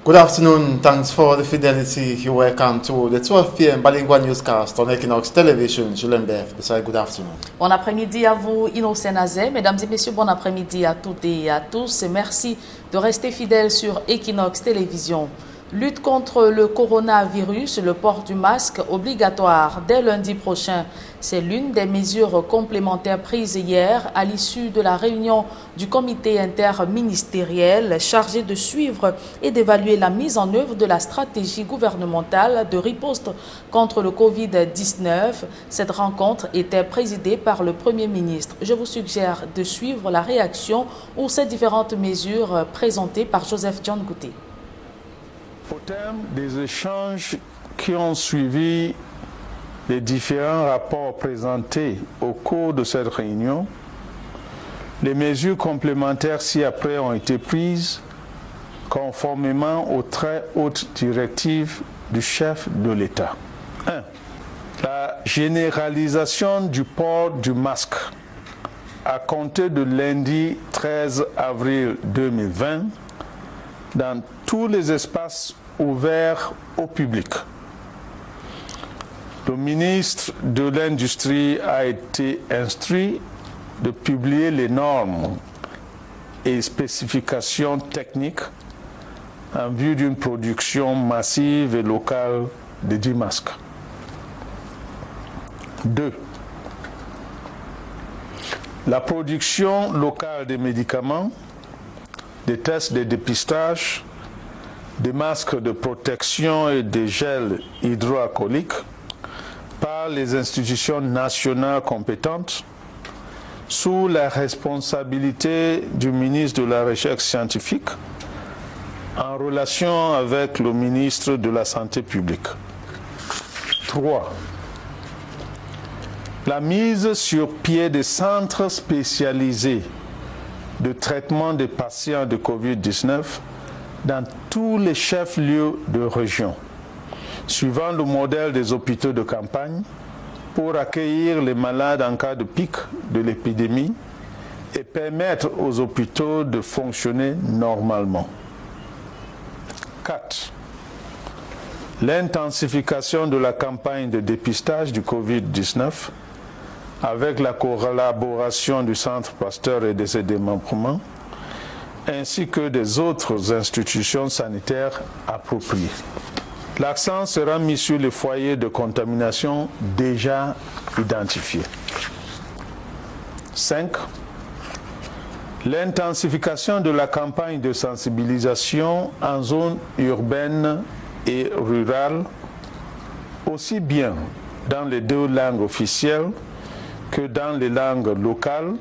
Good afternoon. Thanks for the fidelity. You're welcome to the 12 p.m. bilingual newscast on Equinox Television. Julien Beth, good afternoon. Bon après-midi à vous, Innocent Nazé. Mesdames et messieurs, bon après-midi à toutes et à tous. Et merci de rester fidèles sur Equinox Télévision. Lutte contre le coronavirus, le port du masque obligatoire dès lundi prochain. C'est l'une des mesures complémentaires prises hier à l'issue de la réunion du comité interministériel chargé de suivre et d'évaluer la mise en œuvre de la stratégie gouvernementale de riposte contre le Covid-19. Cette rencontre était présidée par le Premier ministre. Je vous suggère de suivre la réaction ou ces différentes mesures présentées par Joseph John Gouté. Au terme des échanges qui ont suivi les différents rapports présentés au cours de cette réunion, les mesures complémentaires ci-après ont été prises conformément aux très hautes directives du chef de l'État. 1. La généralisation du port du masque à compter de lundi 13 avril 2020 dans tous les espaces ouverts au public. Le ministre de l'Industrie a été instruit de publier les normes et spécifications techniques en vue d'une production massive et locale de 10 masques. 2. La production locale des médicaments, des tests de dépistage, des masques de protection et des gels hydroalcooliques par les institutions nationales compétentes sous la responsabilité du ministre de la Recherche scientifique en relation avec le ministre de la Santé publique. 3. La mise sur pied des centres spécialisés de traitement des patients de Covid-19 dans tous les chefs-lieux de région, suivant le modèle des hôpitaux de campagne, pour accueillir les malades en cas de pic de l'épidémie et permettre aux hôpitaux de fonctionner normalement. 4. L'intensification de la campagne de dépistage du Covid-19 avec la collaboration du Centre Pasteur et de ses démembrements, ainsi que des autres institutions sanitaires appropriées. L'accent sera mis sur les foyers de contamination déjà identifiés. 5. L'intensification de la campagne de sensibilisation en zone urbaine et rurale, aussi bien dans les 2 langues officielles que dans les langues locales,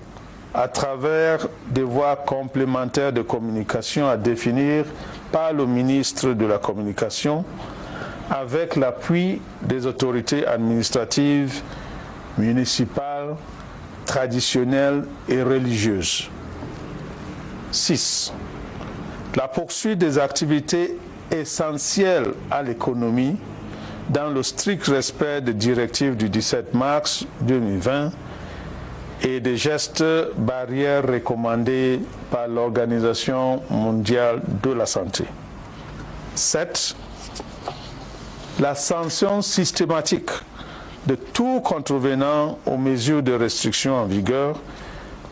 à travers des voies complémentaires de communication à définir par le ministre de la Communication, avec l'appui des autorités administratives, municipales, traditionnelles et religieuses. 6. La poursuite des activités essentielles à l'économie dans le strict respect des directives du 17 mars 2020 et des gestes barrières recommandés par l'Organisation mondiale de la santé. 7. La sanction systématique de tout contrevenant aux mesures de restriction en vigueur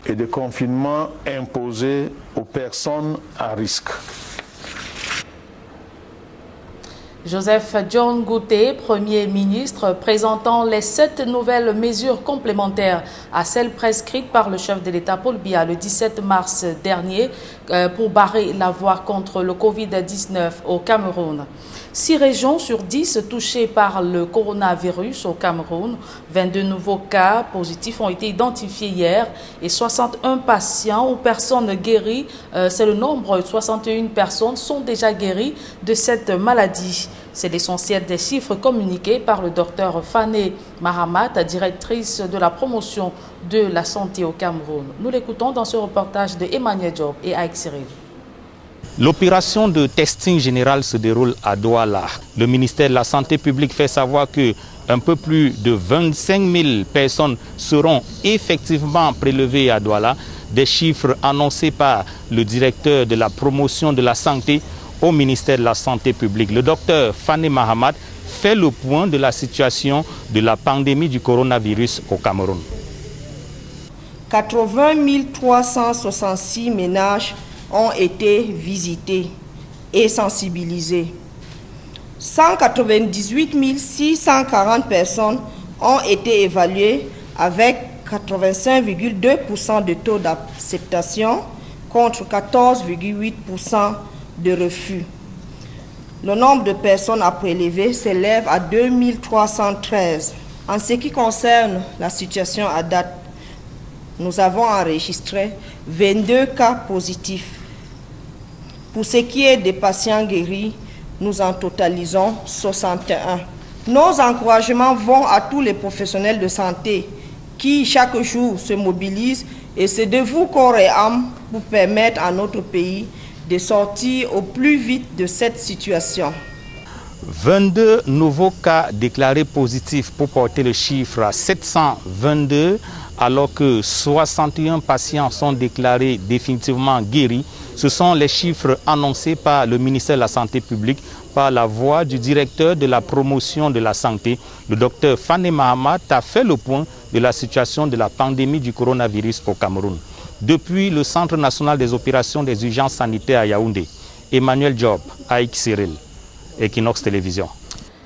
et de confinement imposées aux personnes à risque. Joseph John Gouté, Premier ministre, présentant les 7 nouvelles mesures complémentaires à celles prescrites par le chef de l'État Paul Biya le 17 mars dernier pour barrer la voie contre le Covid-19 au Cameroun. 6 régions sur 10 touchées par le coronavirus au Cameroun. 22 nouveaux cas positifs ont été identifiés hier et 61 patients ou personnes guéries, c'est le nombre, 61 personnes sont déjà guéries de cette maladie. C'est l'essentiel des chiffres communiqués par le docteur Fané Mahamat, directrice de la promotion de la santé au Cameroun. Nous l'écoutons dans ce reportage de Emmanuel Job et Aïk Cyril. L'opération de testing général se déroule à Douala. Le ministère de la Santé publique fait savoir que un peu plus de 25 000 personnes seront effectivement prélevées à Douala. Des chiffres annoncés par le directeur de la promotion de la santé au ministère de la Santé publique. Le docteur Fane Mahamat fait le point de la situation de la pandémie du coronavirus au Cameroun. 80 366 ménages ont été visités et sensibilisés. 198 640 personnes ont été évaluées avec 85,2% de taux d'acceptation contre 14,8% de refus. Le nombre de personnes à prélever s'élève à 2313. En ce qui concerne la situation à date, nous avons enregistré 22 cas positifs. Pour ce qui est des patients guéris, nous en totalisons 61. Nos encouragements vont à tous les professionnels de santé qui, chaque jour, se mobilisent et se dévouent corps et âme pour permettre à notre pays de sortir au plus vite de cette situation. 22 nouveaux cas déclarés positifs pour porter le chiffre à 722, alors que 61 patients sont déclarés définitivement guéris. Ce sont les chiffres annoncés par le ministère de la Santé publique par la voix du directeur de la promotion de la santé. Le docteur Fane Mahamat a fait le point de la situation de la pandémie du coronavirus au Cameroun. Depuis le Centre national des opérations des urgences sanitaires à Yaoundé, Emmanuel Job, Aïk Cyril, Equinox Télévision.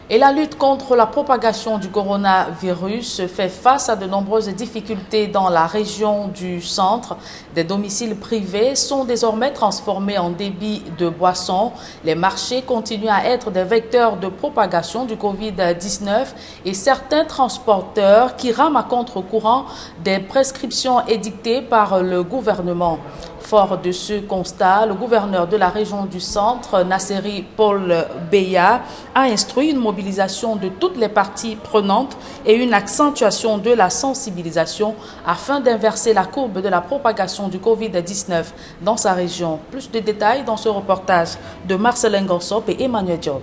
Et la lutte contre la propagation du coronavirus fait face à de nombreuses difficultés dans la région du centre. Des domiciles privés sont désormais transformés en débits de boissons. Les marchés continuent à être des vecteurs de propagation du Covid-19 et certains transporteurs qui rament à contre-courant des prescriptions édictées par le gouvernement. Fort de ce constat, le gouverneur de la région du centre, Nasseri Paul Beya, a instruit une mobilisation de toutes les parties prenantes et une accentuation de la sensibilisation afin d'inverser la courbe de la propagation du Covid-19 dans sa région. Plus de détails dans ce reportage de Marcelin Gorsop et Emmanuel Job.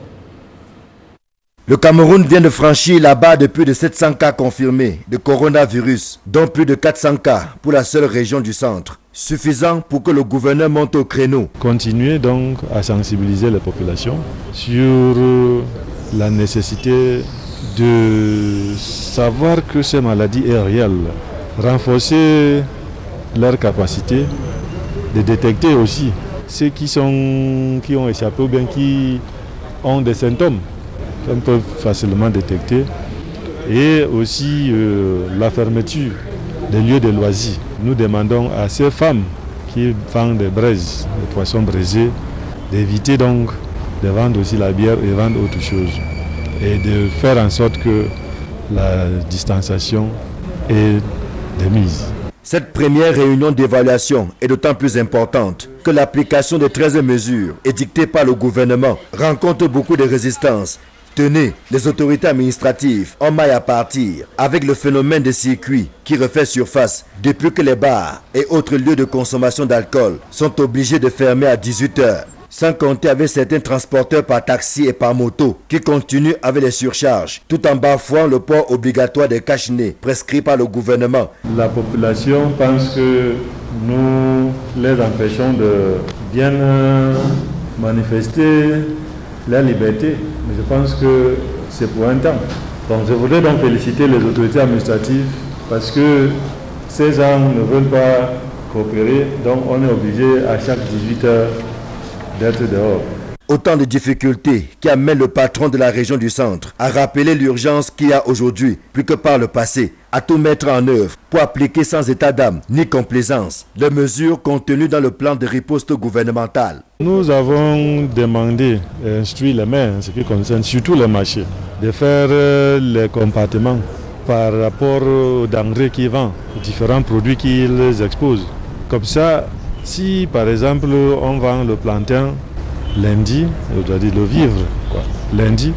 Le Cameroun vient de franchir la barre de plus de 700 cas confirmés de coronavirus, dont plus de 400 cas pour la seule région du centre. Suffisant pour que le gouverneur monte au créneau. Continuer donc à sensibiliser les populations sur la nécessité de savoir que ces maladies est réelle. Renforcer leur capacité de détecter aussi ceux qui ont échappé ou bien qui ont des symptômes qu'on peut facilement détecter, et aussi la fermeture des lieux de loisirs. Nous demandons à ces femmes qui vendent des braises, des poissons braisés, d'éviter donc de vendre aussi la bière et vendre autre chose, et de faire en sorte que la distanciation est de mise. Cette première réunion d'évaluation est d'autant plus importante que l'application des 13 mesures édictées par le gouvernement rencontre beaucoup de résistance. Tenez, les autorités administratives ont maille à partir avec le phénomène des circuits qui refait surface depuis que les bars et autres lieux de consommation d'alcool sont obligés de fermer à 18 h. Sans compter avec certains transporteurs par taxi et par moto qui continuent avec les surcharges, tout en bafouant le port obligatoire des cache-nez prescrit par le gouvernement. La population pense que nous les empêchons de bien manifester leur liberté, mais je pense que c'est pour un temps. Donc je voudrais donc féliciter les autorités administratives parce que ces gens ne veulent pas coopérer, donc on est obligé à chaque 18 h d'être dehors. Autant de difficultés qui amènent le patron de la région du centre à rappeler l'urgence qu'il y a aujourd'hui, plus que par le passé, à tout mettre en œuvre pour appliquer sans état d'âme ni complaisance les mesures contenues dans le plan de riposte gouvernemental. Nous avons demandé et instruit les maires, en ce qui concerne surtout les marchés, de faire les compartiments par rapport aux denrées qu'ils vendent, aux différents produits qu'ils exposent. Comme ça, si par exemple on vend le plantain lundi, c'est-à-dire le vivre, lundi,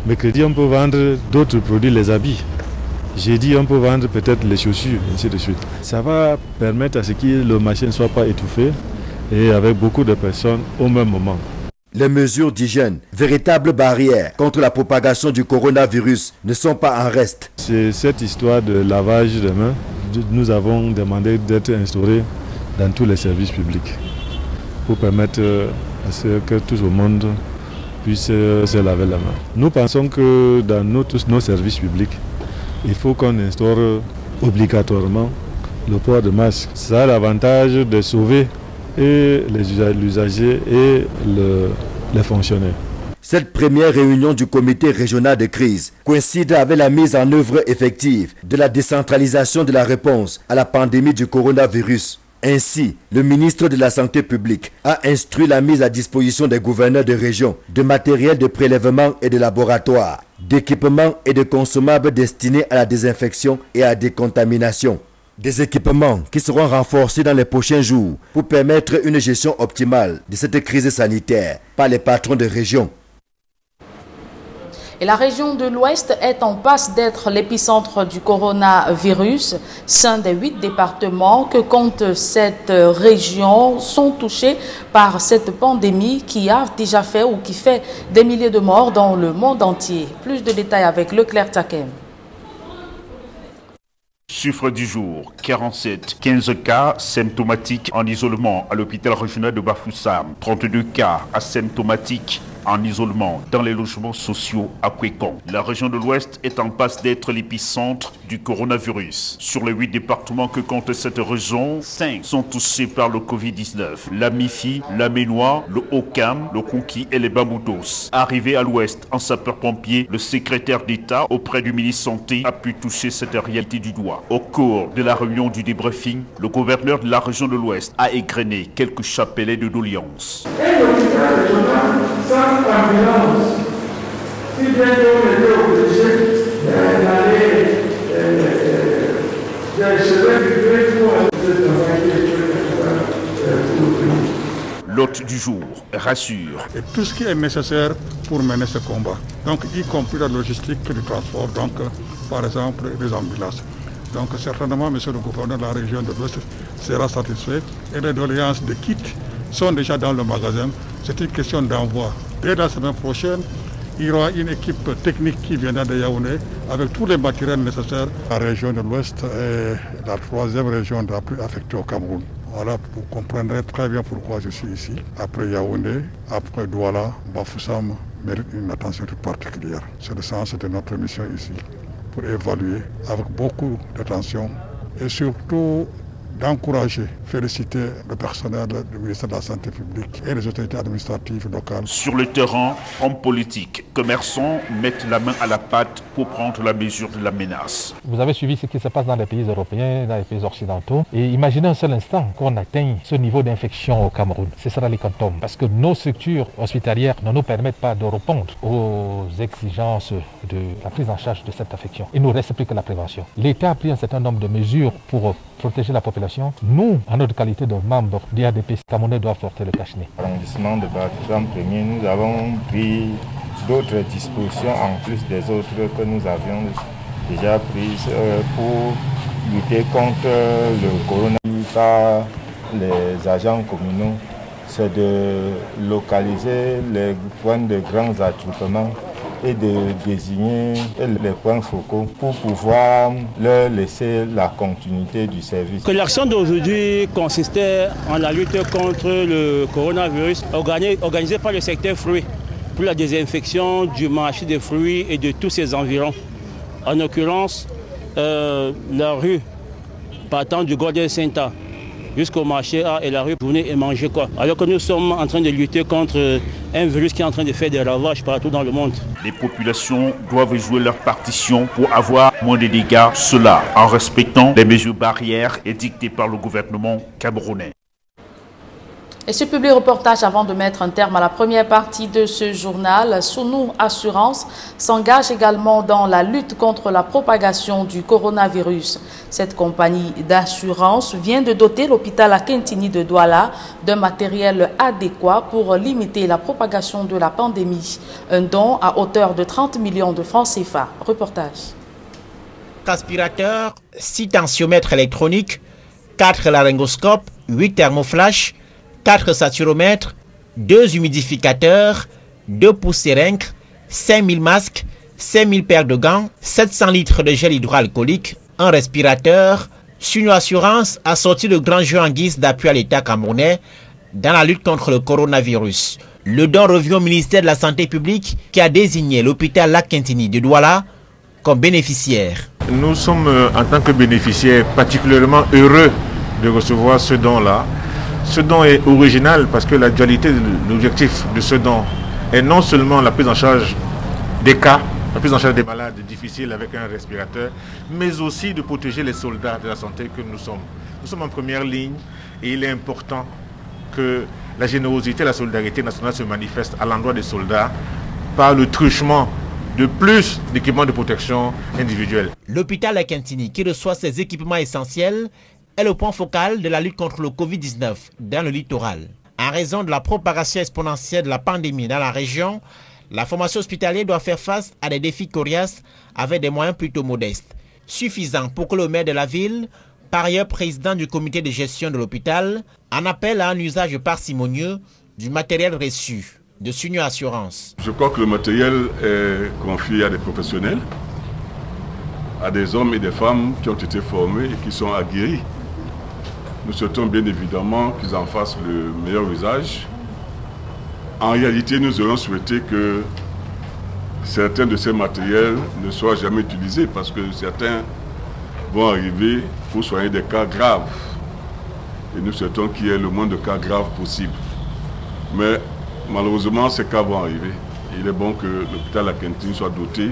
mercredi on peut vendre d'autres produits, les habits. Jeudi on peut vendre peut-être les chaussures, ainsi de suite. Ça va permettre à ce que le marché ne soit pas étouffé et avec beaucoup de personnes au même moment. Les mesures d'hygiène, véritables barrières contre la propagation du coronavirus, ne sont pas en reste. C'est cette histoire de lavage de mains. Nous avons demandé d'être instauré dans tous les services publics pour permettre à ce que tout le monde puisse se laver la main. Nous pensons que dans tous nos services publics, il faut qu'on instaure obligatoirement le port de masque. Ça a l'avantage de sauver et l'usager et les fonctionnaires. Cette première réunion du comité régional de crise coïncide avec la mise en œuvre effective de la décentralisation de la réponse à la pandémie du coronavirus. Ainsi, le ministre de la Santé publique a instruit la mise à disposition des gouverneurs de région de matériel de prélèvement et de laboratoire, d'équipements et de consommables destinés à la désinfection et à la décontamination. Des équipements qui seront renforcés dans les prochains jours pour permettre une gestion optimale de cette crise sanitaire par les patrons de région. Et la région de l'Ouest est en passe d'être l'épicentre du coronavirus. 5 des 8 départements que compte cette région sont touchés par cette pandémie qui a déjà fait ou qui fait des milliers de morts dans le monde entier. Plus de détails avec Leclerc Takem. Chiffre du jour, 47, 15 cas symptomatiques en isolement à l'hôpital régional de Bafoussam, 32 cas asymptomatiques en isolement dans les logements sociaux à Kwekong. La région de l'Ouest est en passe d'être l'épicentre du coronavirus. Sur les 8 départements que compte cette région, 5 sont touchés par le Covid-19. La Mifi, la Ménois, le Okam, le Konki et les Bamoudos. Arrivé à l'Ouest en sapeur-pompier, le secrétaire d'État auprès du ministre Santé a pu toucher cette réalité du doigt. Au cours de la réunion du débriefing, le gouverneur de la région de l'Ouest a égrené quelques chapelets de doléances. Si bientôt on était obligé d'aller L'hôte du jour rassure. Et tout ce qui est nécessaire pour mener ce combat, donc y compris la logistique du transport, donc par exemple les ambulances. Donc certainement, monsieur le gouverneur de la région de l'Ouest sera satisfait et les doléances de kits sont déjà dans le magasin. C'est une question d'envoi. Dès la semaine prochaine, il y aura une équipe technique qui viendra de Yaoundé avec tous les matériels nécessaires. La région de l'Ouest est la 3e région la plus affectée au Cameroun. Voilà, vous comprendrez très bien pourquoi je suis ici. Après Yaoundé, après Douala, Bafoussam mérite une attention toute particulière. C'est le sens de notre mission ici, pour évaluer avec beaucoup d'attention et surtout d'encourager, féliciter le personnel du ministère de la Santé publique et les autorités administratives locales. Sur le terrain, hommes politiques, commerçants mettent la main à la pâte pour prendre la mesure de la menace. Vous avez suivi ce qui se passe dans les pays européens, dans les pays occidentaux. Et imaginez un seul instant qu'on atteigne ce niveau d'infection au Cameroun. Ce sera l'hécatombe. Parce que nos structures hospitalières ne nous permettent pas de répondre aux exigences de la prise en charge de cette infection. Il ne nous reste plus que la prévention. L'État a pris un certain nombre de mesures pour protéger la population. Nous, en notre qualité de membres d'IADP, Camerounais doivent porter le cache-nez. L'arrondissement de Bafoussam premier, nous avons pris d'autres dispositions en plus des autres que nous avions déjà prises pour lutter contre le coronavirus par les agents communaux. C'est de localiser les points de grands attroupements et de désigner les points focaux pour pouvoir leur laisser la continuité du service. L'action d'aujourd'hui consistait en la lutte contre le coronavirus organisée par le secteur fruits pour la désinfection du marché des fruits et de tous ses environs. En l'occurrence, la rue partant du Golden Center jusqu'au marché A et la rue pour venir et manger quoi. Alors que nous sommes en train de lutter contre un virus qui est en train de faire des ravages partout dans le monde. Les populations doivent jouer leur partition pour avoir moins de dégâts, cela en respectant les mesures barrières édictées par le gouvernement camerounais. Et ce public reportage avant de mettre un terme à la première partie de ce journal. Sounou Assurance s'engage également dans la lutte contre la propagation du coronavirus. Cette compagnie d'assurance vient de doter l'hôpital Akintini de Douala d'un matériel adéquat pour limiter la propagation de la pandémie. Un don à hauteur de 30 millions de francs CFA. Reportage. Aspirateur, 6 tensiomètres électroniques, 4 laryngoscopes, 8 thermoflash, 4 saturomètres, 2 humidificateurs, 2 pousserinques, 5000 masques, 5000 paires de gants, 700 litres de gel hydroalcoolique, un respirateur. Sounou Assurance a sorti le grand jeu en guise d'appui à l'État camerounais dans la lutte contre le coronavirus. Le don revient au ministère de la Santé publique qui a désigné l'hôpital Lac-Quintini de Douala comme bénéficiaire. Nous sommes en tant que bénéficiaires particulièrement heureux de recevoir ce don-là. Ce don est original parce que la dualité, l'objectif de ce don est non seulement la prise en charge des cas, la prise en charge des malades difficiles avec un respirateur, mais aussi de protéger les soldats de la santé que nous sommes. Nous sommes en première ligne et il est important que la générosité et la solidarité nationale se manifestent à l'endroit des soldats par le truchement de plus d'équipements de protection individuelle. L'hôpital Lac-Quintini, qui reçoit ces équipements essentiels, est le point focal de la lutte contre le Covid-19 dans le littoral. En raison de la propagation exponentielle de la pandémie dans la région, la formation hospitalière doit faire face à des défis coriaces avec des moyens plutôt modestes, suffisants pour que le maire de la ville, par ailleurs président du comité de gestion de l'hôpital, en appelle à un usage parcimonieux du matériel reçu de Sunio Assurance. Je crois que le matériel est confié à des professionnels, à des hommes et des femmes qui ont été formés et qui sont aguerris. Nous souhaitons bien évidemment qu'ils en fassent le meilleur usage. En réalité, nous aurions souhaité que certains de ces matériels ne soient jamais utilisés parce que certains vont arriver pour soigner des cas graves. Et nous souhaitons qu'il y ait le moins de cas graves possible. Mais malheureusement, ces cas vont arriver. Il est bon que l'hôpital Lac-Quintini soit doté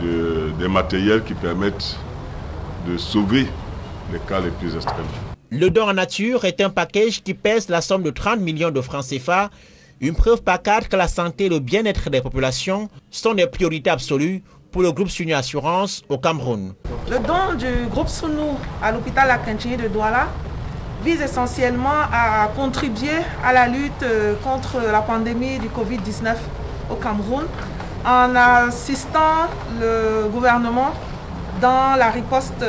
des matériels qui permettent de sauver les cas les plus extrêmes. Le don en nature est un package qui pèse la somme de 30 millions de francs CFA, une preuve par cadre que la santé et le bien-être des populations sont des priorités absolues pour le groupe Sunio Assurance au Cameroun. Le don du groupe Sunio à l'hôpital Lac-Quintini de Douala vise essentiellement à contribuer à la lutte contre la pandémie du Covid-19 au Cameroun en assistant le gouvernement dans la riposte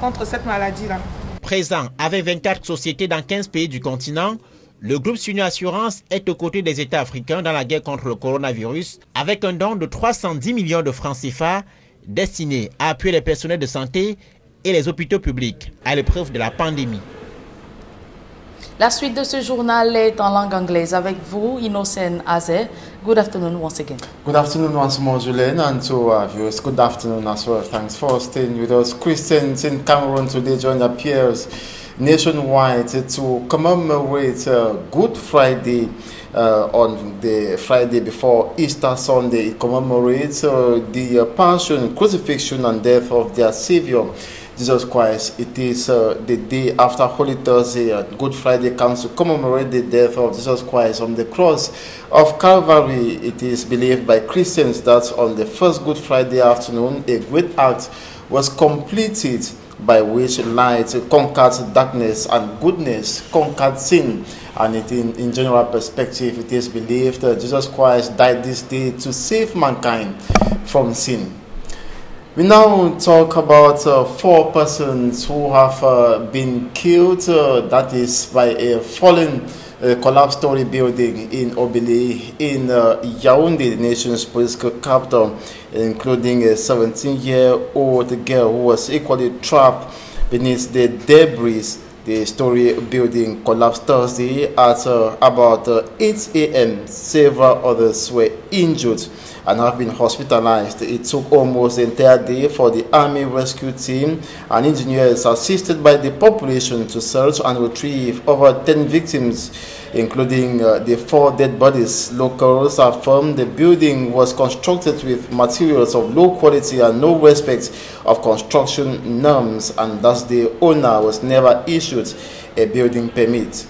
contre cette maladie-là. Présent avec 24 sociétés dans 15 pays du continent, le groupe Sunio Assurance est aux côtés des États africains dans la guerre contre le coronavirus avec un don de 310 millions de francs CFA destiné à appuyer les personnels de santé et les hôpitaux publics à l'épreuve de la pandémie. La suite de ce journal est en langue anglaise avec vous, Innocent Aze. Good afternoon once again. Good afternoon once more, Julien, and to our viewers, good afternoon as well. Thanks for staying with us. Christians in Cameroon today join their peers nationwide to commemorate Good Friday on the Friday before Easter Sunday. It commemorates the passion, crucifixion, and death of their Savior, Jesus Christ. It is the day after Holy Thursday. Good Friday comes to commemorate the death of Jesus Christ on the cross of Calvary. It is believed by Christians that on the first Good Friday afternoon, a great act was completed by which light conquered darkness and goodness conquered sin. And in general perspective, it is believed that Jesus Christ died this day to save mankind from sin. We now talk about 4 persons who have been killed, that is by a fallen collapsed story building in Obili in Yaoundé, the nation's political capital, including a 17-year-old girl who was equally trapped beneath the debris. The story building collapsed Thursday at about 8 a.m. Several others were injured and have been hospitalized. It took almost the entire day for the Army rescue team and engineers assisted by the population to search and retrieve over 10 victims, including the 4 dead bodies. Locals affirm the building was constructed with materials of low quality and no respect of construction norms, and thus the owner was never issued a building permit.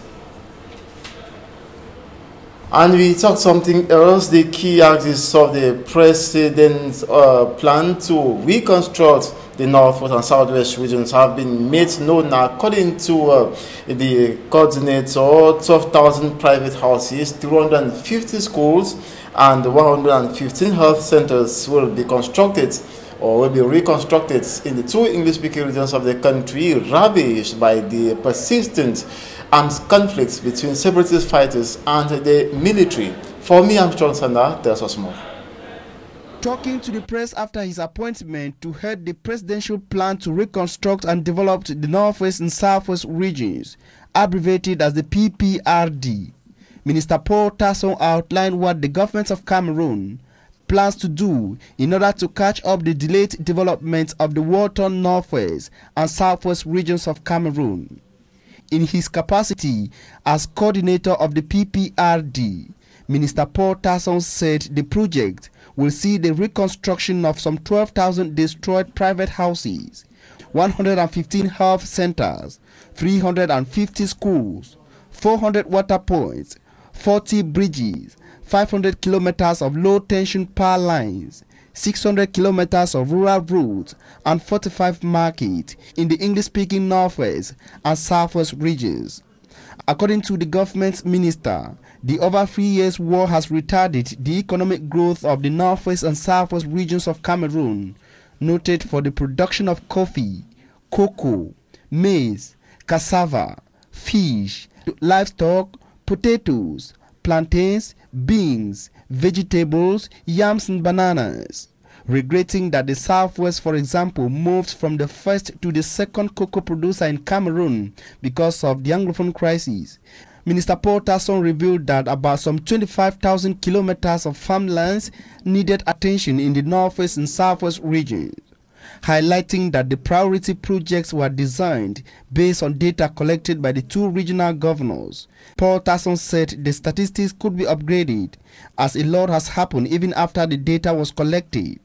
And we talk something else. The key axis of the president's plan to reconstruct the northwest and southwest regions have been made known. According to the coordinator, 12,000 private houses, 250 schools, and 115 health centers will be constructed or will be reconstructed in the 2 English-speaking regions of the country, ravaged by the persistent armed conflicts between separatist fighters and the military. For me, I'm Strong Sanda. There's us more. Talking to the press after his appointment to head the presidential plan to reconstruct and develop the northwest and southwest regions, abbreviated as the PPRD. Minister Paul Tasson outlined what the government of Cameroon plans to do in order to catch up the delayed development of the Walton Northwest and Southwest regions of Cameroon. In his capacity as coordinator of the PPRD, Minister Paul Tasson said the project will see the reconstruction of some 12,000 destroyed private houses, 115 health centers, 350 schools, 400 water points, 40 bridges, 500 kilometers of low-tension power lines, 600 kilometers of rural roads, and 45 markets in the English-speaking Northwest and Southwest regions. According to the government minister, the over 3 years war has retarded the economic growth of the Northwest and Southwest regions of Cameroon, noted for the production of coffee, cocoa, maize, cassava, fish, livestock, potatoes, plantains, beans, vegetables, yams and bananas. Regretting that the Southwest, for example, moved from the first to the second cocoa producer in Cameroon because of the Anglophone crisis, Minister Paul Tasson revealed that about some 25,000 kilometers of farmlands needed attention in the Northwest and Southwest regions, highlighting that the priority projects were designed based on data collected by the two regional governors. Paul Tasson said the statistics could be upgraded, as a lot has happened even after the data was collected.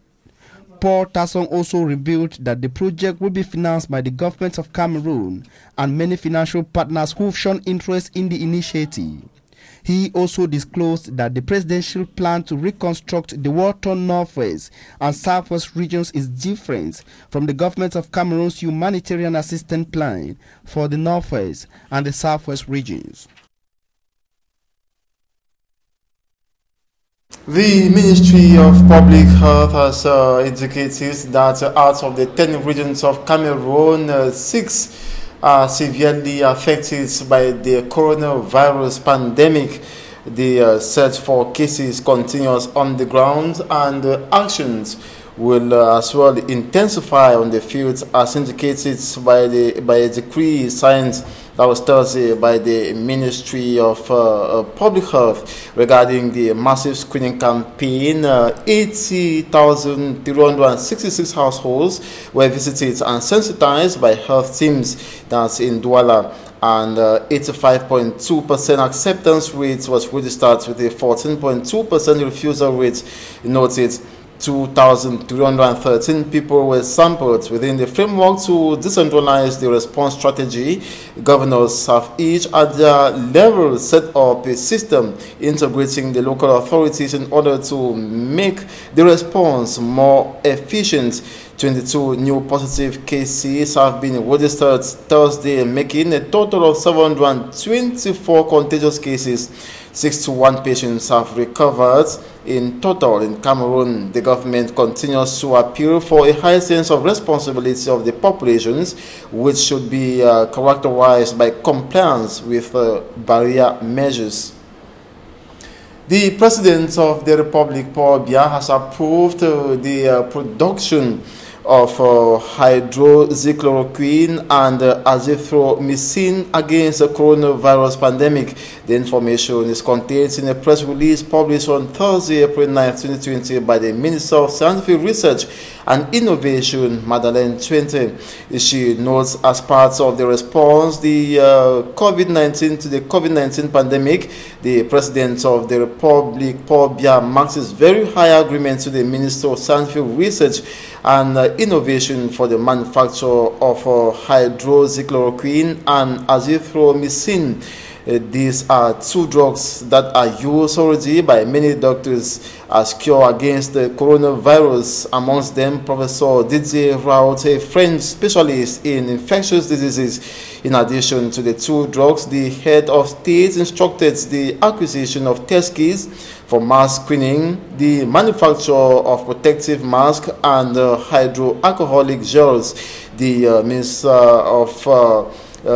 Paul Tasson also revealed that the project will be financed by the government of Cameroon and many financial partners who've shown interest in the initiative. He also disclosed that the presidential plan to reconstruct the Walton Northwest and Southwest regions is different from the government of Cameroon's humanitarian assistance plan for the Northwest and the Southwest regions. The Ministry of Public Health has indicated that out of the 10 regions of Cameroon, 6 are severely affected by the coronavirus pandemic. The search for cases continues on the ground, and actions will as well intensify on the field, as indicated by a decree signed last Thursday by the Ministry of Public Health regarding the massive screening campaign. 80,366 households were visited and sensitized by health teams that's in Douala, and 85.2% acceptance rate was registered with a 14.2% refusal rate noted. 2,313 people were sampled. Within the framework to decentralize the response strategy, governors have each at their level set up a system integrating the local authorities in order to make the response more efficient. 22 new positive cases have been registered Thursday, making a total of 724 contagious cases. 61 patients have recovered in total in Cameroon. The government continues to appeal for a high sense of responsibility of the populations, which should be characterized by compliance with barrier measures. The President of the Republic, Paul Biya, has approved the production of hydroxychloroquine and azithromycin against the coronavirus pandemic. The information is contained in a press release published on Thursday, April 9, 2020 by the Minister of Scientific Research and Innovation, Madeleine Twente. She notes, as part of the response to the COVID-19 pandemic, the President of the Republic, Paul Biya, marks his very high agreement to the Minister of Scientific Research and Innovation for the manufacture of hydroxychloroquine and azithromycin. These are two drugs that are used already by many doctors as cure against the coronavirus. Amongst them, Professor Didier Raoult, a French specialist in infectious diseases. In addition to the two drugs, the head of state instructed the acquisition of test kits for mass screening, the manufacture of protective masks, and hydroalcoholic gels. The Minister of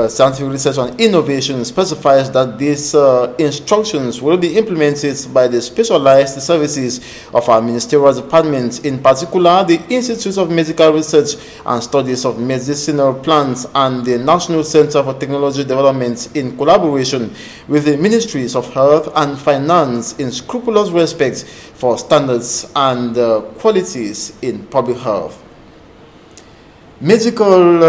Scientific Research and Innovation specifies that these instructions will be implemented by the specialized services of our ministerial departments, in particular the Institute of Medical Research and Studies of Medicinal Plants and the National Center for Technology Development, in collaboration with the Ministries of Health and Finance, in scrupulous respect for standards and qualities in public health. Medical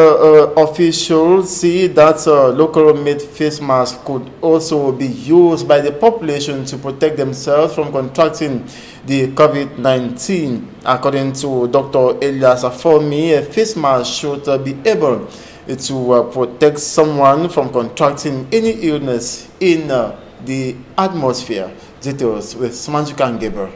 officials see that locally made face masks could also be used by the population to protect themselves from contracting the COVID-19. According to Dr. Elias Afomi, a face mask should be able to protect someone from contracting any illness in the atmosphere. Details with Samanjukan Geber.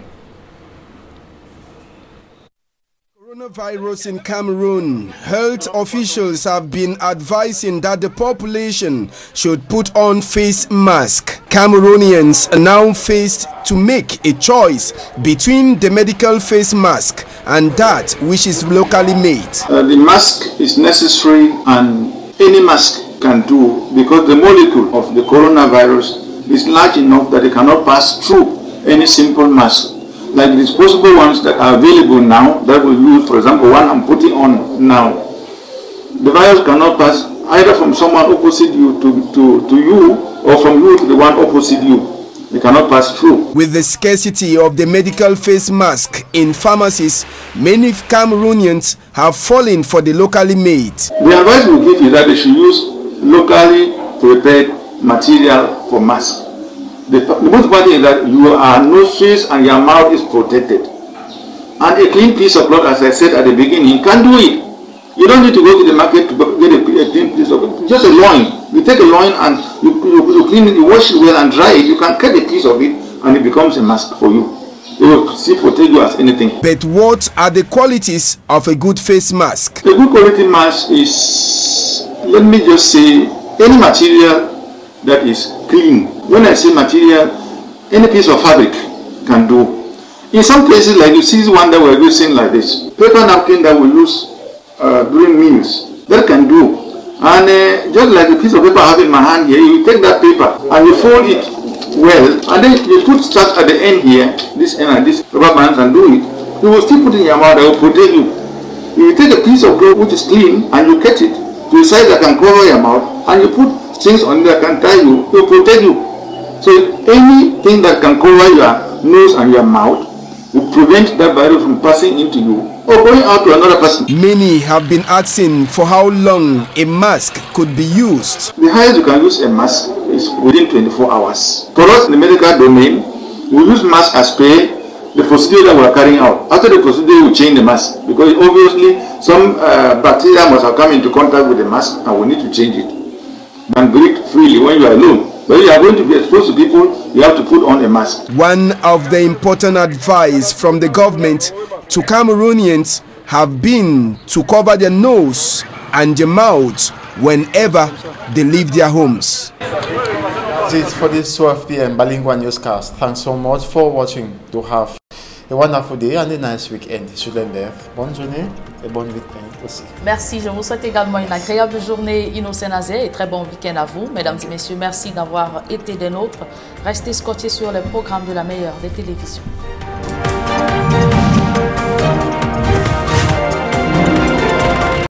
Coronavirus in Cameroon. Health officials have been advising that the population should put on face masks. Cameroonians are now faced to make a choice between the medical face mask and that which is locally made. The mask is necessary, and any mask can do, because the molecule of the coronavirus is large enough that it cannot pass through any simple mask. Like the disposable ones that are available now, that we use, for example, one I'm putting on now. The virus cannot pass either from someone opposite you to you, or from you to the one opposite you. They cannot pass through. With the scarcity of the medical face mask in pharmacies, many Cameroonians have fallen for the locally made. The advice we give is that they should use locally prepared material for masks. The most important thing is that your nose and your mouth is protected. And a clean piece of cloth, as I said at the beginning, can do it. You don't need to go to the market to get a clean piece of cloth. Just a loin. You take a loin and you clean it, you wash it well and dry it. You can cut a piece of it and it becomes a mask for you. It will still protect you as anything. But what are the qualities of a good face mask? A good quality mask is, let me just say, any material that is clean. When I say material, any piece of fabric can do. In some cases, like you see one that we're using like this, paper napkin that we use during meals, that can do. And just like the piece of paper I have in my hand here, you take that paper and you fold it well, and then you put stuff at the end here, this end and this rubber bands, and do it. You will still put it in your mouth, that will protect you. If you take a piece of cloth which is clean and you cut it to a size that can cover your mouth, and you put things on that can tie you, it will protect you. So anything that can cover your nose and your mouth will prevent that virus from passing into you or going out to another person. Many have been asking for how long a mask could be used. The highest you can use a mask is within 24 hours. For us in the medical domain, we use mask as per the procedure that we are carrying out. After the procedure, we change the mask, because obviously some bacteria must have come into contact with the mask and we need to change it. And breathe freely when you are alone. But if you are going to be exposed to people, you have to put on a mask. One of the important advice from the government to Cameroonians have been to cover their nose and their mouth whenever they leave their homes. That's it for this 12 p.m. Balingua Newscast. Thanks so much for watching. To have a wonderful day and a nice weekend. Bonne journée et bon week-end aussi. Merci, je vous souhaite également une agréable journée Innocent Nazé et très bon week-end à vous. Mesdames et messieurs, merci d'avoir été des nôtres. Restez scotchés sur les programmes de la meilleure des télévisions.